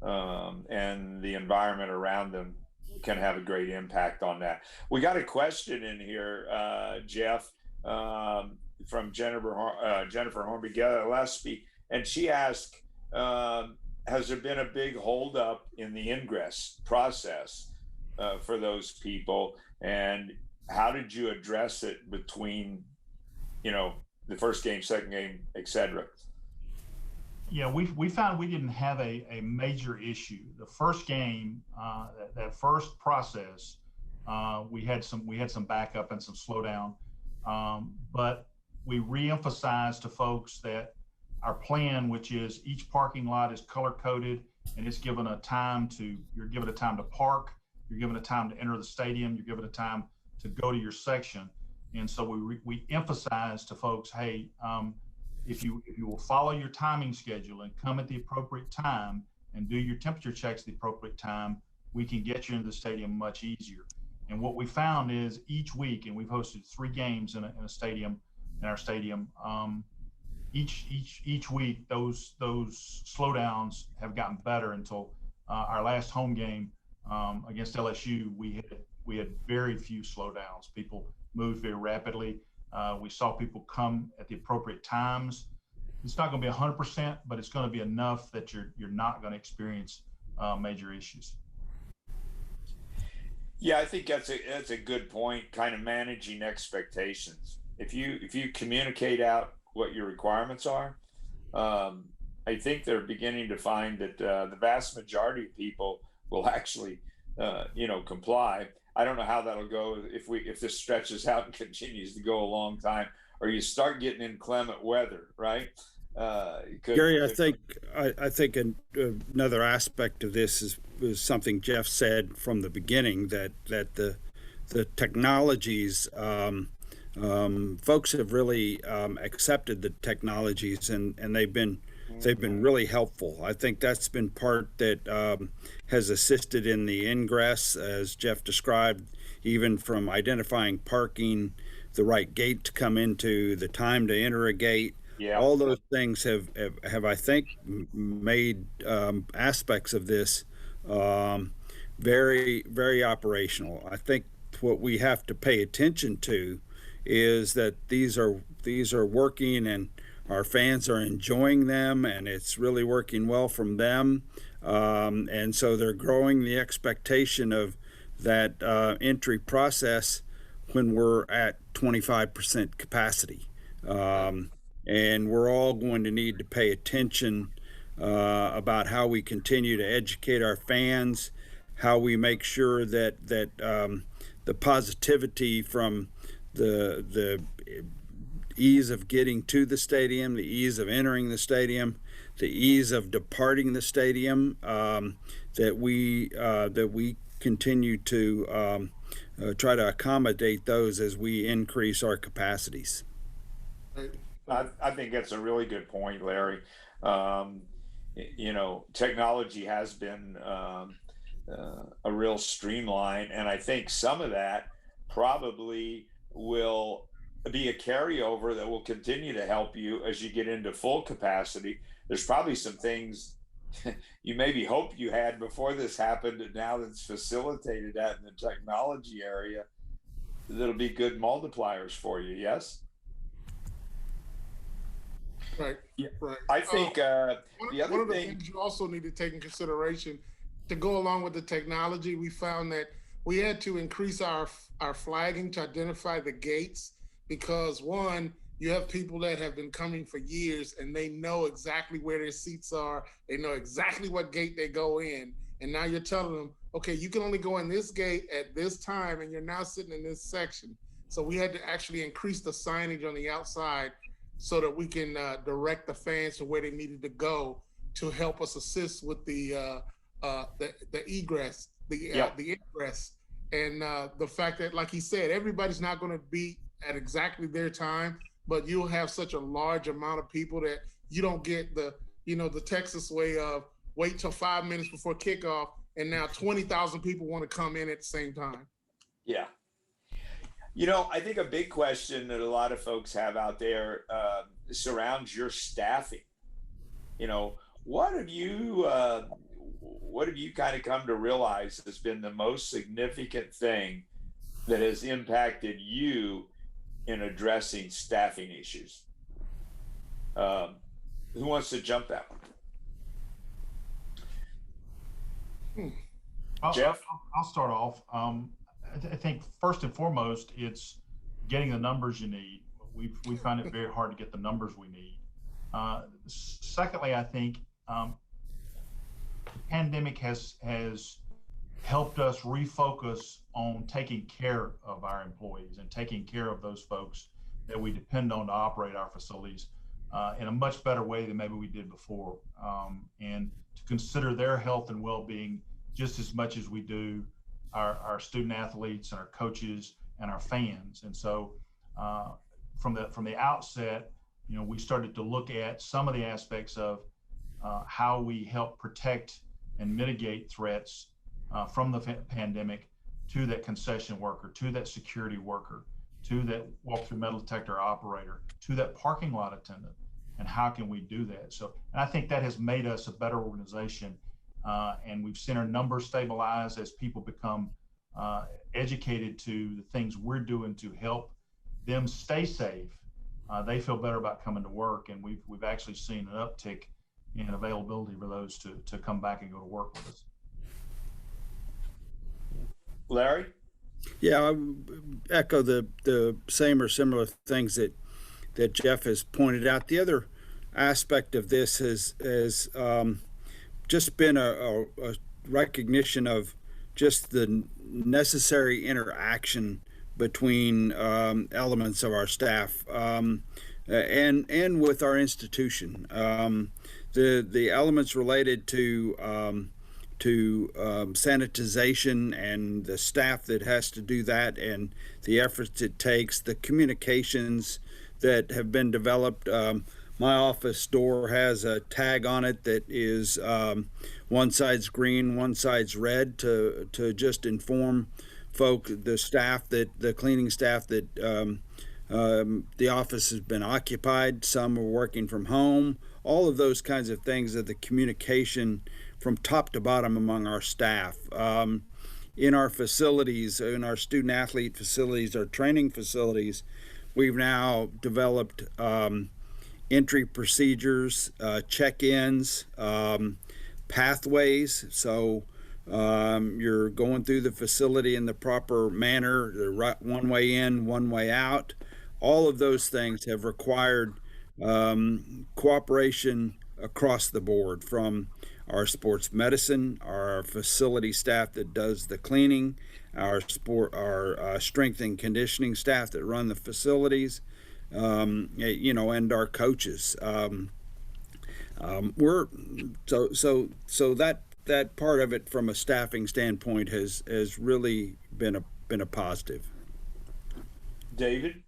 Speaker 2: and the environment around them can have a great impact on that. We got a question in here, Jeff, from Jennifer Hornby Gillespie, and she asked, has there been a big holdup in the ingress process for those people, and how did you address it between the first game, second game, etc.?
Speaker 3: Yeah, we found we didn't have a major issue. The first game, that first process, we had some backup and some slowdown, but we reemphasized to folks that our plan, which is each parking lot is color coded, and it's given a time you're given a time to park, you're given a time to enter the stadium, you're given a time to go to your section, and so we emphasize to folks, hey, if you will follow your timing schedule and come at the appropriate time and do your temperature checks at the appropriate time, we can get you into the stadium much easier. And what we found is each week, and we've hosted 3 games in a stadium, in our stadium. Each week, those slowdowns have gotten better until our last home game against LSU. We had very few slowdowns. People moved very rapidly. We saw people come at the appropriate times. It's not going to be 100%, but it's going to be enough that you're not going to experience major issues.
Speaker 2: Yeah, I think that's a good point. Kind of managing expectations. If you communicate out what your requirements are, I think they're beginning to find that the vast majority of people will actually, comply. I don't know how that'll go if this stretches out and continues to go a long time, or you start getting inclement weather, right?
Speaker 5: Gary, I think another aspect of this is something Jeff said from the beginning, that the technologies, folks have really accepted the technologies, and they've been really helpful. I think that's been part that has assisted in the ingress, as Jeff described, even from identifying parking, the right gate to come into, the time to enter a gate.
Speaker 2: Yeah.
Speaker 5: All those things have I think made aspects of this very, very operational. I think what we have to pay attention to is that these are working, and our fans are enjoying them, and it's really working well from them, and so they're growing the expectation of that entry process when we're at 25% capacity. And we're all going to need to pay attention about how we continue to educate our fans, how we make sure that the positivity from the ease of getting to the stadium, the ease of entering the stadium, the ease of departing the stadium, that we continue to try to accommodate those as we increase our capacities.
Speaker 2: I think that's a really good point, Larry. Technology has been a real streamline, and I think some of that probably will be a carryover that will continue to help you as you get into full capacity. There's probably some things you maybe hoped you had before this happened, and now that's facilitated that in the technology area, that'll be good multipliers for you. Yes.
Speaker 4: Right.
Speaker 2: Yeah.
Speaker 4: Right.
Speaker 2: I think
Speaker 4: one of the things you also need to take in consideration to go along with the technology, we found that we had to increase our flagging to identify the gates, because one, you have people that have been coming for years and they know exactly where their seats are. They know exactly what gate they go in. And now you're telling them, okay, you can only go in this gate at this time, and you're now sitting in this section. So we had to actually increase the signage on the outside so that we can direct the fans to where they needed to go to help us assist with the egress, the ingress, and the fact that, like he said, everybody's not going to be at exactly their time, but you'll have such a large amount of people that you don't get the Texas way of wait till 5 minutes before kickoff, and now 20,000 people want to come in at the same time.
Speaker 2: Yeah. I think a big question that a lot of folks have out there surrounds your staffing. What have you kind of come to realize has been the most significant thing that has impacted you in addressing staffing issues? Who wants to jump that one? Jeff?
Speaker 3: I'll start off. I think first and foremost, it's getting the numbers you need. We find it very hard to get the numbers we need. Secondly, I think the pandemic has helped us refocus on taking care of our employees and taking care of those folks that we depend on to operate our facilities in a much better way than maybe we did before, and to consider their health and well-being just as much as we do our student athletes and our coaches and our fans. And so from the outset, we started to look at some of the aspects of how we help protect and mitigate threats from the pandemic to that concession worker, to that security worker, to that walk-through metal detector operator, to that parking lot attendant. And how can we do that? So, and I think that has made us a better organization. And we've seen our numbers stabilize as people become educated to the things we're doing to help them stay safe. They feel better about coming to work, and we've actually seen an uptick in availability for those to come back and go to work with us.
Speaker 2: Larry?
Speaker 5: Yeah, I would echo the same or similar things that Jeff has pointed out. The other aspect of this has just been a recognition of just the necessary interaction between elements of our staff and with our institution. The elements related to sanitization and the staff that has to do that and the efforts it takes, the communications that have been developed. My office door has a tag on it that is one side's green, one side's red to just inform folk, the staff, that the cleaning staff, that the office has been occupied. Some are working from home. All of those kinds of things are the communication from top to bottom among our staff. In our facilities, in our student athlete facilities, our training facilities, we've now developed entry procedures, check-ins, pathways. So you're going through the facility in the proper manner, the right one way in, one way out. All of those things have required cooperation across the board, from our sports medicine, our facility staff that does the cleaning, our strength and conditioning staff that run the facilities, and our coaches. We're so that part of it from a staffing standpoint has really been a positive.
Speaker 2: David?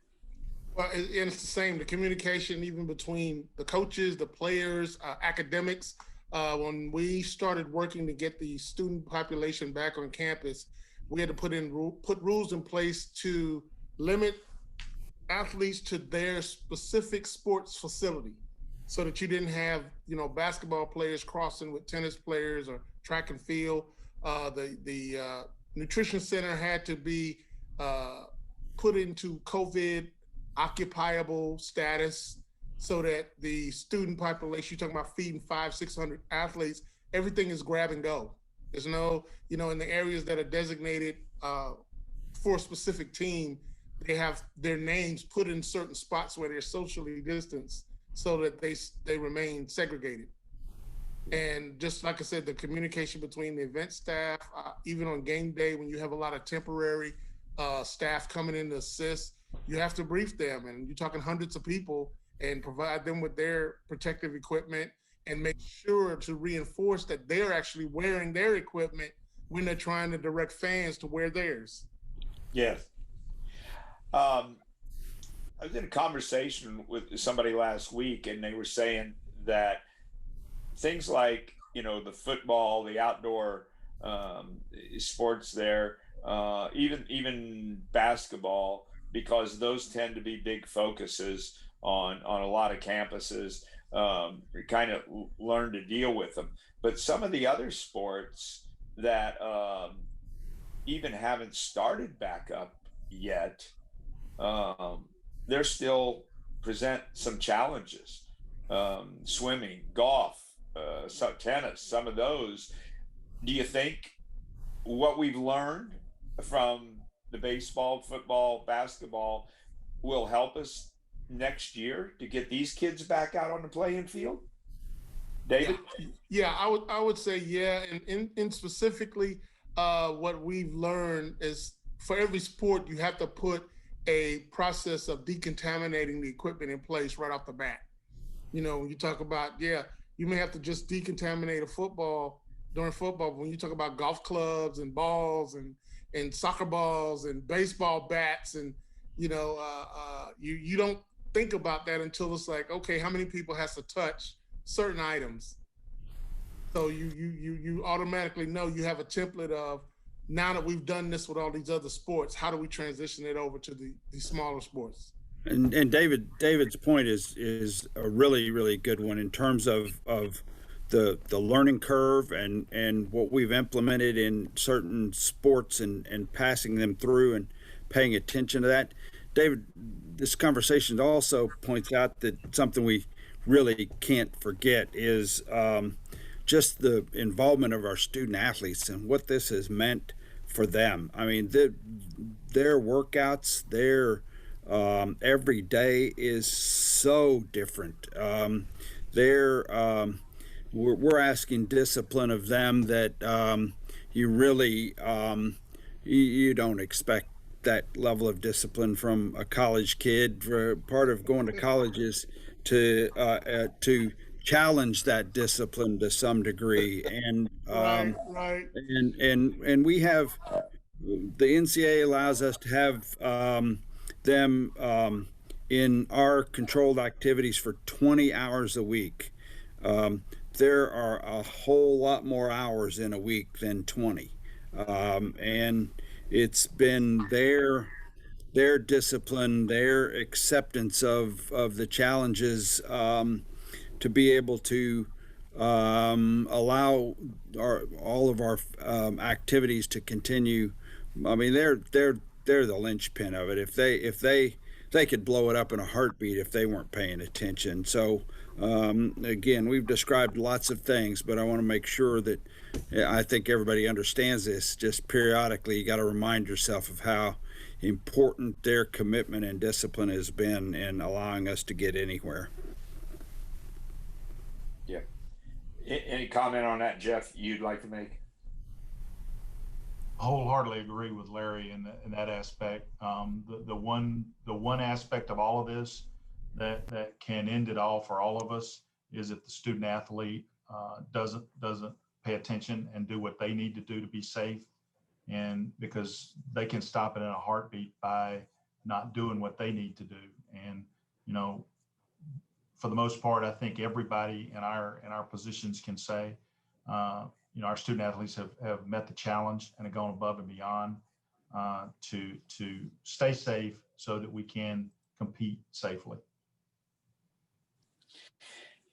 Speaker 4: Well, and it's the same. The communication, even between the coaches, the players, academics. When we started working to get the student population back on campus, we had to put rules in place to limit athletes to their specific sports facility, so that you didn't have basketball players crossing with tennis players or track and field. The nutrition center had to be put into COVID occupiable status, so that the student population, you're talking about feeding 500-600 athletes, everything is grab and go. There's no, in the areas that are designated for a specific team, they have their names put in certain spots where they're socially distanced, so that they remain segregated. And just like I said, the communication between the event staff, even on game day, when you have a lot of temporary staff coming in to assist, you have to brief them, and you're talking hundreds of people, and provide them with their protective equipment, and make sure to reinforce that they're actually wearing their equipment when they're trying to direct fans to wear theirs.
Speaker 2: Yes. I was in a conversation with somebody last week, and they were saying that things like, the football, the outdoor sports there, even basketball, because those tend to be big focuses on a lot of campuses, kind of learn to deal with them. But some of the other sports that even haven't started back up yet, they're still present some challenges. Swimming, golf, tennis, some of those. Do you think what we've learned from the baseball, football, basketball will help us next year to get these kids back out on the playing field? David?
Speaker 4: Yeah, I would say yeah. And in specifically, what we've learned is for every sport, you have to put a process of decontaminating the equipment in place right off the bat. When you talk about, you may have to just decontaminate a football during football, but when you talk about golf clubs and balls and soccer balls and baseball bats, and you don't think about that until it's like, okay, how many people has to touch certain items? So you automatically know you have a template of now that we've done this with all these other sports, how do we transition it over to the smaller sports?
Speaker 5: And David's point is a really good one in terms of the learning curve and what we've implemented in certain sports and passing them through and paying attention to that. David, this conversation also points out that something we really can't forget is just the involvement of our student athletes and what this has meant for them. I mean, their workouts, their every day is so different. We're asking discipline of them that you really you don't expect that level of discipline from a college kid. Part of going to college is to challenge that discipline to some degree, and
Speaker 4: Right.
Speaker 5: and we have the NCAA allows us to have them in our controlled activities for 20 hours a week. There are a whole lot more hours in a week than 20, and it's been their discipline, their acceptance of the challenges, to be able to allow all of our activities to continue. I mean, they're the linchpin of it. If they could blow it up in a heartbeat if they weren't paying attention. So again, we've described lots of things, but I want to make sure that I think everybody understands this. Just periodically, you got to remind yourself of how important their commitment and discipline has been in allowing us to get anywhere.
Speaker 2: Yeah. Any comment on that, Jeff, you'd like to make?
Speaker 3: Wholeheartedly agree with Larry in that aspect. The one aspect of all of this that can end it all for all of us is if the student athlete doesn't pay attention and do what they need to do to be safe, and because they can stop it in a heartbeat by not doing what they need to do. And for the most part, I think everybody in our positions can say, our student athletes have met the challenge and have gone above and beyond to stay safe so that we can compete safely.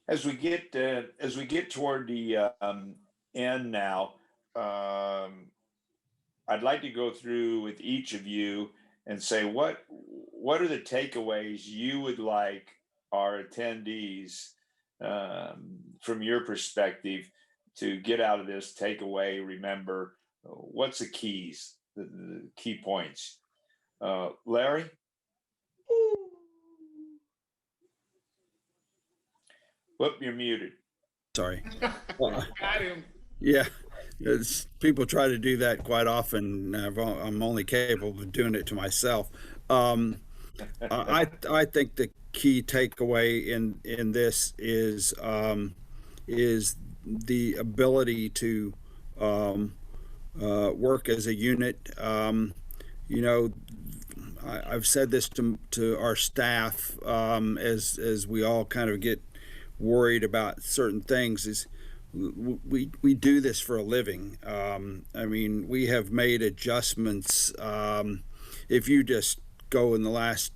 Speaker 2: As we get toward the end now, I'd like to go through with each of you and say what are the takeaways you would like our attendees, from your perspective, to get out of this, take away, remember. What's the keys, the key points? Larry? Whoop, you're muted.
Speaker 5: Sorry.
Speaker 4: Got him.
Speaker 5: Yeah, people try to do that quite often. I'm only capable of doing it to myself. I think the key takeaway in this is the ability to work as a unit. I've said this to our staff as we all kind of get worried about certain things, is we do this for a living. I mean, we have made adjustments. If you just go in the last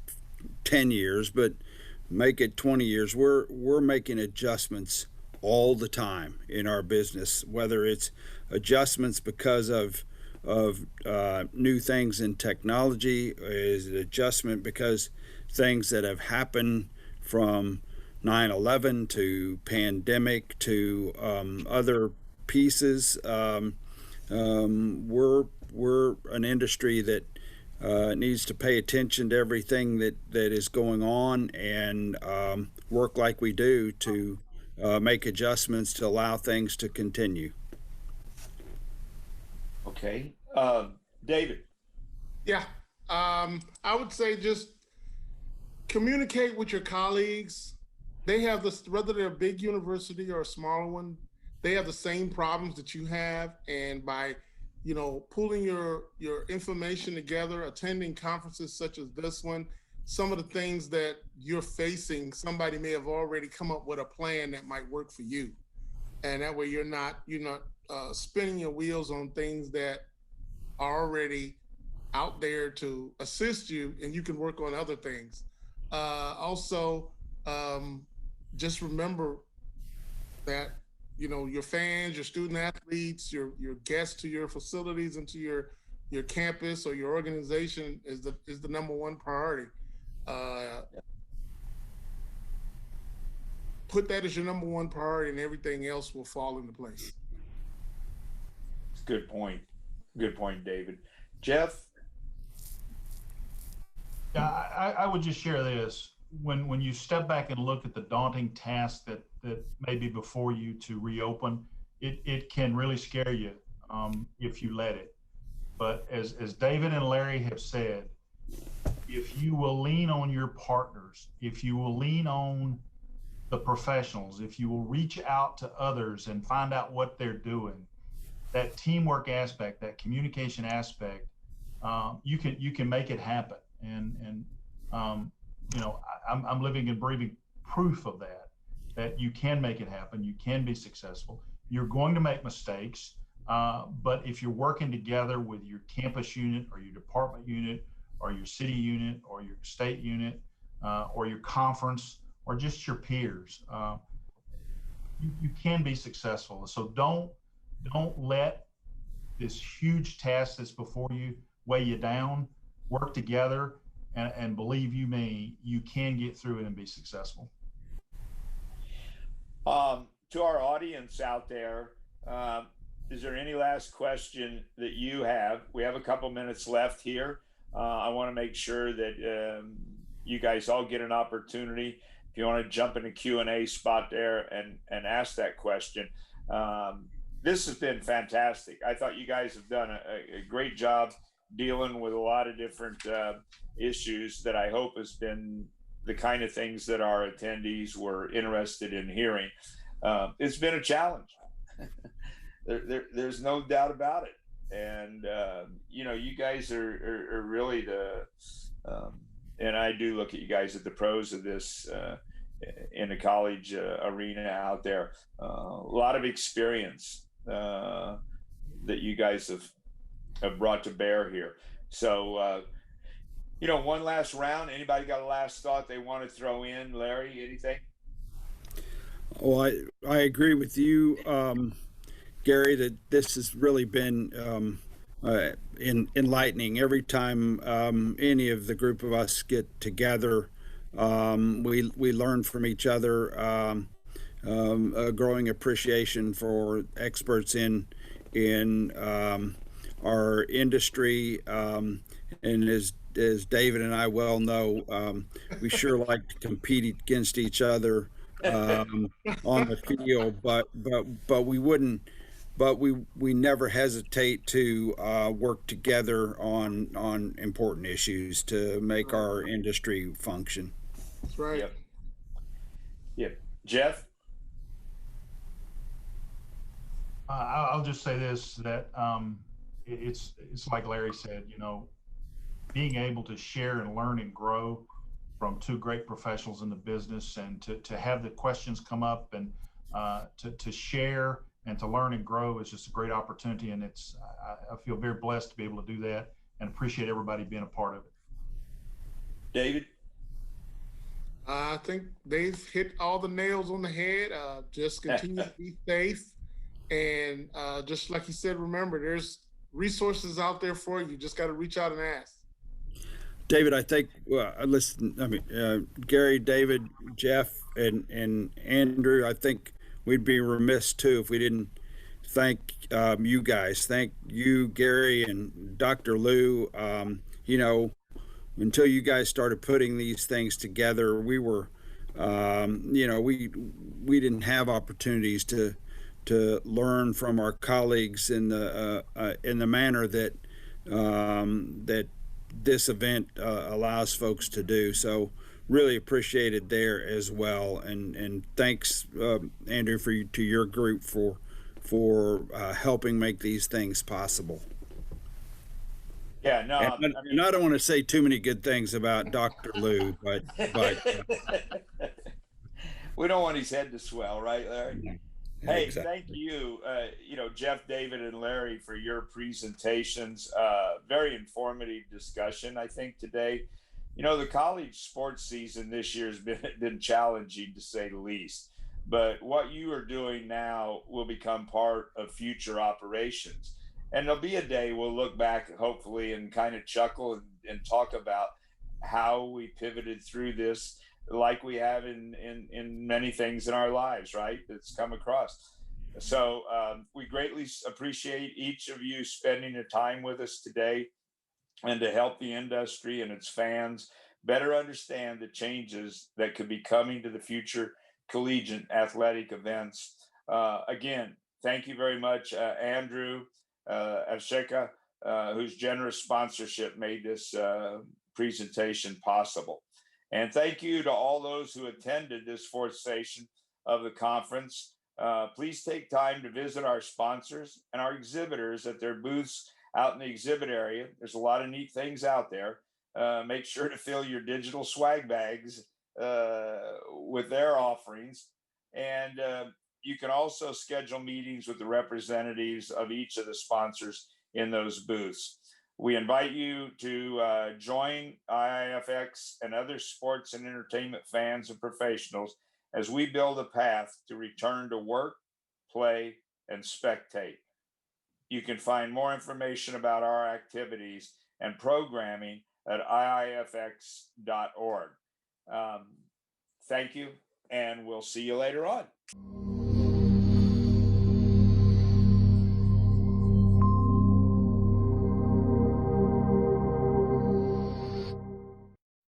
Speaker 5: 10 years, but make it 20 years, we're making adjustments all the time in our business, whether it's adjustments because of new things in technology, is it adjustment because things that have happened from 9/11 to pandemic to other pieces. We're an industry that needs to pay attention to everything that is going on and work like we do to make adjustments to allow things to continue.
Speaker 2: Okay. David?
Speaker 4: Yeah. I would say just communicate with your colleagues. They have this, whether they're a big university or a smaller one, they have the same problems that you have. And by, pulling your information together, attending conferences such as this one, some of the things that you're facing, somebody may have already come up with a plan that might work for you. And that way you're not spinning your wheels on things that are already out there to assist you, and you can work on other things. Also, just remember that your fans, your student athletes, your guests to your facilities and to your campus or your organization is the number one priority. Put that as your number one priority, and everything else will fall into place.
Speaker 2: Good point. Good point, David. Jeff?
Speaker 3: Yeah, I would just share this. When you step back and look at the daunting task that may be before you to reopen, it can really scare you if you let it. But as David and Larry have said, if you will lean on your partners, if you will lean on the professionals, if you will reach out to others and find out what they're doing, that teamwork aspect, that communication aspect, you can make it happen. And I'm living and breathing proof of that you can make it happen. You can be successful. You're going to make mistakes, but if you're working together with your campus unit or your department unit or your city unit or your state unit or your conference or just your peers, you can be successful. So don't let this huge task that's before you weigh you down. Work together, and believe you me, you can get through it and be successful.
Speaker 2: To our audience out there, is there any last question that you have? We have a couple minutes left here. I want to make sure that you guys all get an opportunity. If you want to jump in the Q&A spot there and ask that question. This has been fantastic. I thought you guys have done a great job dealing with a lot of different issues that I hope has been the kind of things that our attendees were interested in hearing. It's been a challenge. There's no doubt about it. And, you guys are really and I do look at you guys at the pros of this in the college arena out there. A lot of experience that you guys have brought to bear here. So, one last round. Anybody got a last thought they want to throw in? Larry, anything?
Speaker 5: Well, I agree with you, Gary, that this has really been enlightening. Every time any of the group of us get together, we learn from each other, a growing appreciation for experts in our industry, and as David and I well know, we sure like to compete against each other on the field, but we never hesitate to work together on important issues to make our industry function.
Speaker 4: That's right.
Speaker 2: Yep. Jeff?
Speaker 3: I'll just say this, that it's like Larry said, being able to share and learn and grow from two great professionals in the business, and to have the questions come up and to share and to learn and grow is just a great opportunity. And I feel very blessed to be able to do that and appreciate everybody being a part of it.
Speaker 2: David?
Speaker 4: I think they've hit all the nails on the head. Just continue to be safe. And just like you said, remember, there's resources out there for you. Just got to reach out and ask.
Speaker 5: David, I think, Gary, David, Jeff, and Andrew, I think we'd be remiss too if we didn't thank you guys. Thank you, Gary and Dr. Lou. Until you guys started putting these things together, we were, we didn't have opportunities to learn from our colleagues in the manner that that this event allows folks to do. So really appreciated there as well. And thanks, Andrew, to your group for helping make these things possible.
Speaker 2: Yeah, no.
Speaker 5: And I don't want to say too many good things about Dr. Lou, but
Speaker 2: we don't want his head to swell, right, Larry? Hey,
Speaker 5: Exactly.
Speaker 2: thank you, Jeff, David, and Larry for your presentations. Very informative discussion, I think, today. The college sports season this year has been challenging to say the least. But what you are doing now will become part of future operations. And there'll be a day we'll look back, hopefully, and kind of chuckle and talk about how we pivoted through this like we have in many things in our lives, right? That's come across. So we greatly appreciate each of you spending the time with us today and to help the industry and its fans better understand the changes that could be coming to the future collegiate athletic events. Again, thank you very much, Andrew Avsheka, whose generous sponsorship made this presentation possible. And thank you to all those who attended this fourth session of the conference. Please take time to visit our sponsors and our exhibitors at their booths out in the exhibit area. There's a lot of neat things out there. Make sure to fill your digital swag bags with their offerings. And you can also schedule meetings with the representatives of each of the sponsors in those booths. We invite you to join IIFX and other sports and entertainment fans and professionals as we build a path to return to work, play, and spectate. You can find more information about our activities and programming at iifx.org. Thank you, and we'll see you later on.